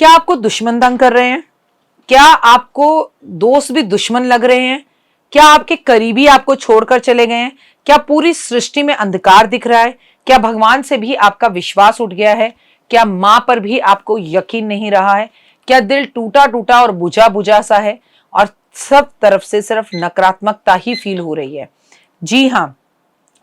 क्या आपको दुश्मन तंग कर रहे हैं? क्या आपको दोस्त भी दुश्मन लग रहे हैं? क्या आपके करीबी आपको छोड़कर चले गए हैं? क्या पूरी सृष्टि में अंधकार दिख रहा है? क्या भगवान से भी आपका विश्वास उठ गया है? क्या मां पर भी आपको यकीन नहीं रहा है? क्या दिल टूटा टूटा और बुझा बुझा सा है और सब तरफ से सिर्फ नकारात्मकता ही फील हो रही है? जी हाँ,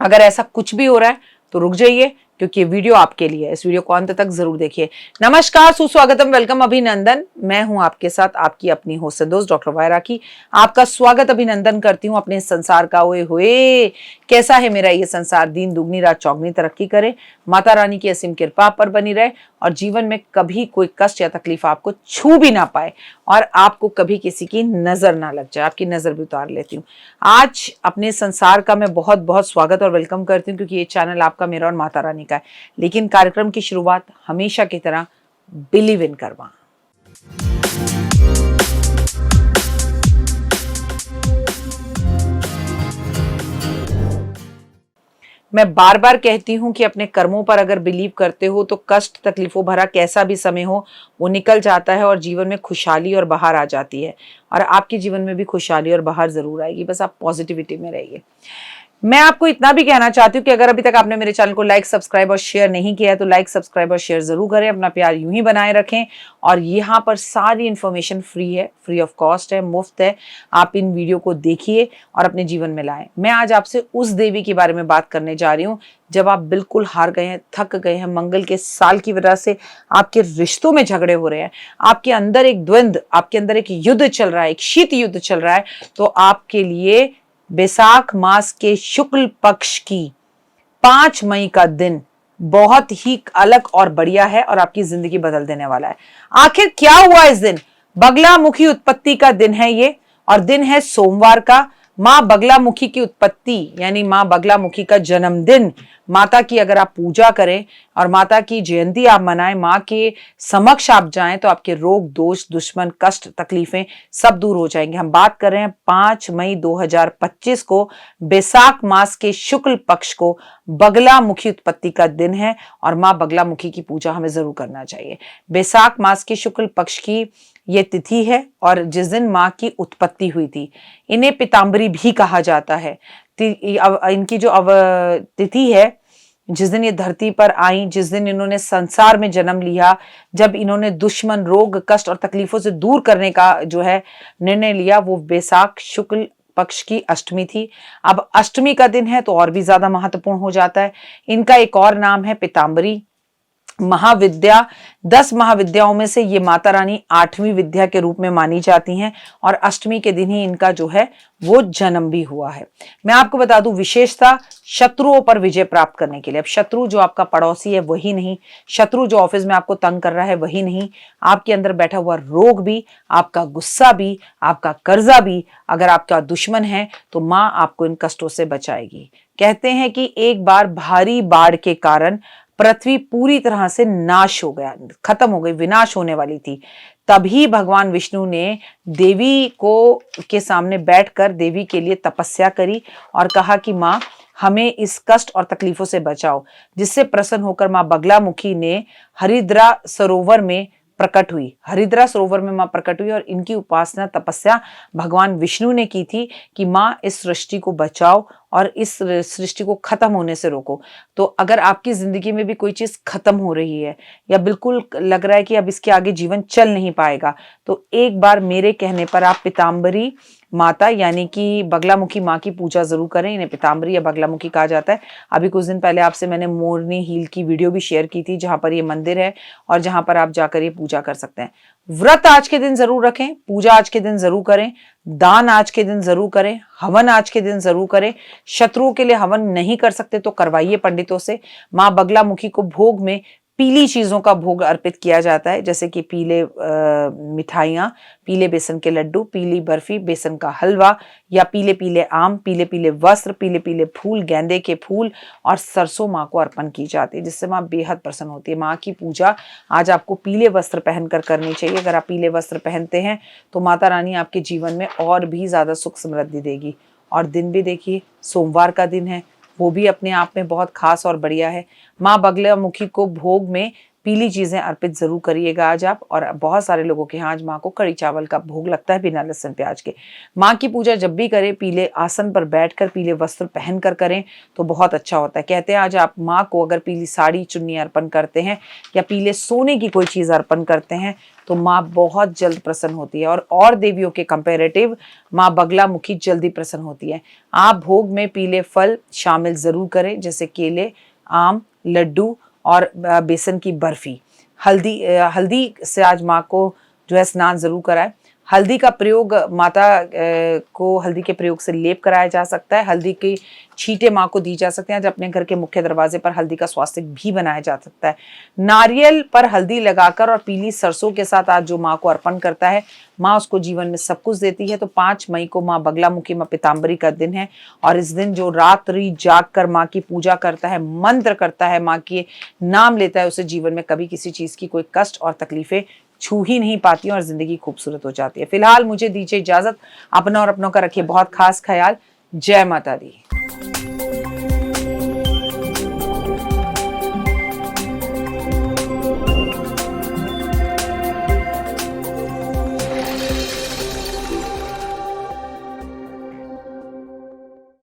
अगर ऐसा कुछ भी हो रहा है तो रुक जाइए, क्योंकि ये वीडियो आपके लिए है। इस वीडियो को अंत तक जरूर देखिए। नमस्कार, सुस्वागतम, वेलकम, अभिनंदन। मैं हूं आपके साथ आपकी अपनी होस्ट दोस्त डॉक्टर वायरा की। आपका स्वागत अभिनंदन करती हूं अपने संसार का। ओए होए, कैसा है मेरा ये संसार? दिन दुगनी रात चौगनी तरक्की करे, माता रानी की असीम कृपा आप पर बनी रहे और जीवन में कभी कोई कष्ट या तकलीफ आपको छू भी ना पाए और आपको कभी किसी की नजर ना लग जाए। आपकी नजर भी उतार लेती हूँ। आज अपने संसार का मैं बहुत बहुत स्वागत और वेलकम करती हूँ, क्योंकि ये चैनल आपका, मेरा और माता रानी का है। लेकिन कार्यक्रम की शुरुआत हमेशा की तरह बिलीव इन करवा। मैं बार बार कहती हूँ कि अपने कर्मों पर अगर बिलीव करते हो तो कष्ट तकलीफों भरा कैसा भी समय हो वो निकल जाता है और जीवन में खुशहाली और बहार आ जाती है। और आपके जीवन में भी खुशहाली और बहार जरूर आएगी, बस आप पॉजिटिविटी में रहिए। मैं आपको इतना भी कहना चाहती हूँ कि अगर अभी तक आपने मेरे चैनल को लाइक, सब्सक्राइब और शेयर नहीं किया है तो लाइक, सब्सक्राइब और शेयर जरूर करें। अपना प्यार यूं ही बनाए रखें। और यहाँ पर सारी इन्फॉर्मेशन फ्री है, फ्री ऑफ कॉस्ट है, मुफ्त है। आप इन वीडियो को देखिए और अपने जीवन में लाएं। मैं आज आपसे उस देवी के बारे में बात करने जा रही हूँ जब आप बिल्कुल हार गए हैं, थक गए हैं, मंगल के साल की वजह से आपके रिश्तों में झगड़े हो रहे हैं, आपके अंदर एक द्वंद्व, आपके अंदर एक युद्ध चल रहा है, एक शीत युद्ध चल रहा है, तो आपके लिए बैसाख मास के शुक्ल पक्ष की 5 मई का दिन बहुत ही अलग और बढ़िया है और आपकी जिंदगी बदल देने वाला है। आखिर क्या हुआ इस दिन? बगलामुखी उत्पत्ति का दिन है ये, और दिन है सोमवार का। मां बगलामुखी की उत्पत्ति यानी मां बगलामुखी का जन्मदिन, माता की अगर आप पूजा करें और माता की जयंती आप मनाएं, मां के समक्ष आप जाएं, तो आपके रोग, दोष, दुश्मन, कष्ट, तकलीफें सब दूर हो जाएंगे। हम बात कर रहे हैं 5 मई 2025 को, बैसाख मास के शुक्ल पक्ष को बगलामुखी उत्पत्ति का दिन है और मां बगलामुखी की पूजा हमें जरूर करना चाहिए। बैसाख मास के शुक्ल पक्ष की ये तिथि है और जिस दिन मां की उत्पत्ति हुई थी, इन्हें पीताम्बरी भी कहा जाता है। इनकी जो तिथि है, जिस दिन ये धरती पर आई, जिस दिन इन्होंने संसार में जन्म लिया, जब इन्होंने दुश्मन, रोग, कष्ट और तकलीफों से दूर करने का जो है निर्णय लिया, वो बैसाख शुक्ल पक्ष की अष्टमी थी। अब अष्टमी का दिन है तो और भी ज्यादा महत्वपूर्ण हो जाता है। इनका एक और नाम है पीताम्बरी महाविद्या। 10 महाविद्याओं में से ये माता रानी 8वीं विद्या के रूप में मानी जाती हैं और अष्टमी के दिन ही इनका जो है वो जन्म भी हुआ है। मैं आपको बता दूं विशेषता, शत्रुओं पर विजय प्राप्त करने के लिए। अब शत्रु जो आपका पड़ोसी है वही नहीं, शत्रु जो ऑफिस में आपको तंग कर रहा है वही नहीं, आपके अंदर बैठा हुआ रोग भी, आपका गुस्सा भी, आपका कर्जा भी अगर आपका दुश्मन है तो मां आपको इन कष्टों से बचाएगी। कहते हैं कि एक बार भारी बाढ़ के कारण पृथ्वी पूरी तरह से नाश हो गया, खत्म हो गई, विनाश होने वाली थी। तभी भगवान विष्णु ने देवी को के सामने बैठकर देवी के लिए तपस्या करी और कहा कि मां हमें इस कष्ट और तकलीफों से बचाओ, जिससे प्रसन्न होकर मां बगलामुखी ने हरिद्रा सरोवर में प्रकट हुई। हरिद्रा सरोवर में मां प्रकट हुई और इनकी उपासना, तपस्या भगवान विष्णु ने की थी कि मां इस सृष्टि को बचाओ और इस सृष्टि को खत्म होने से रोको। तो अगर आपकी जिंदगी में भी कोई चीज खत्म हो रही है या बिल्कुल लग रहा है कि अब इसके आगे जीवन चल नहीं पाएगा, तो एक बार मेरे कहने पर आप पीताम्बरी माता यानी कि बगलामुखी माँ की पूजा जरूर करें। इन्हें पीताम्बरी या बगलामुखी कहा जाता है। अभी कुछ दिन पहले आपसे मैंने मोरनी हील की वीडियो भी शेयर की थी, जहां पर ये मंदिर है और जहां पर आप जाकर ये पूजा कर सकते हैं। व्रत आज के दिन जरूर रखें, पूजा आज के दिन जरूर करें, दान आज के दिन जरूर करें, हवन आज के दिन जरूर करें। शत्रुओं के लिए हवन नहीं कर सकते तो करवाइए पंडितों से। मां बगलामुखी को भोग में पीली चीजों का भोग अर्पित किया जाता है, जैसे कि पीले मिठाइयाँ, पीले बेसन के लड्डू, पीली बर्फी, बेसन का हलवा या पीले पीले आम, पीले पीले वस्त्र, पीले पीले फूल, गेंदे के फूल और सरसों माँ को अर्पण की जाती है, जिससे माँ बेहद प्रसन्न होती है। माँ की पूजा आज आपको पीले वस्त्र पहनकर करनी चाहिए। अगर आप पीले वस्त्र पहनते हैं तो माता रानी आपके जीवन में और भी ज्यादा सुख समृद्धि देगी। और दिन भी देखिए, सोमवार का दिन है, वो भी अपने आप में बहुत खास और बढ़िया है। माँ बगलामुखी को भोग में पीली चीज़ें अर्पित ज़रूर करिएगा आज आप। और बहुत सारे लोगों के यहाँ आज माँ को कड़ी चावल का भोग लगता है बिना लहसुन प्याज के। माँ की पूजा जब भी करें पीले आसन पर बैठकर पीले वस्त्र पहन कर करें तो बहुत अच्छा होता है। कहते हैं आज आप माँ को अगर पीली साड़ी चुन्नी अर्पण करते हैं या पीले सोने की कोई चीज़ अर्पण करते हैं तो माँ बहुत जल्द प्रसन्न होती है और देवियों के कंपैरेटिव माँ बगलामुखी जल्दी प्रसन्न होती है। आप भोग में पीले फल शामिल ज़रूर करें जैसे केले, आम, लड्डू और बेसन की बर्फी। हल्दी से आज माँ को जो है स्नान ज़रूर कराएं। हल्दी का प्रयोग माता को हल्दी के प्रयोग से लेप कराया जा सकता है। हल्दी की छींटे माँ को दी जा सकते हैं। आज अपने घर के मुख्य दरवाजे पर हल्दी का स्वास्तिक भी बनाया जा सकता है। नारियल पर हल्दी लगाकर और पीली सरसों के साथ आज जो माँ को अर्पण करता है माँ उसको जीवन में सब कुछ देती है। तो 5 मई को माँ बगलामुखी माँ पीताम्बरी का दिन है और इस दिन जो रात्रि जाग कर माँ की पूजा करता है, मंत्र करता है, माँ के नाम लेता है, उसे जीवन में कभी किसी चीज़ की कोई कष्ट और तकलीफें छू ही नहीं पाती और जिंदगी खूबसूरत हो जाती है। फिलहाल मुझे दीजिए इजाजत। अपना और अपनों का रखिए बहुत खास ख्याल। जय माता दी।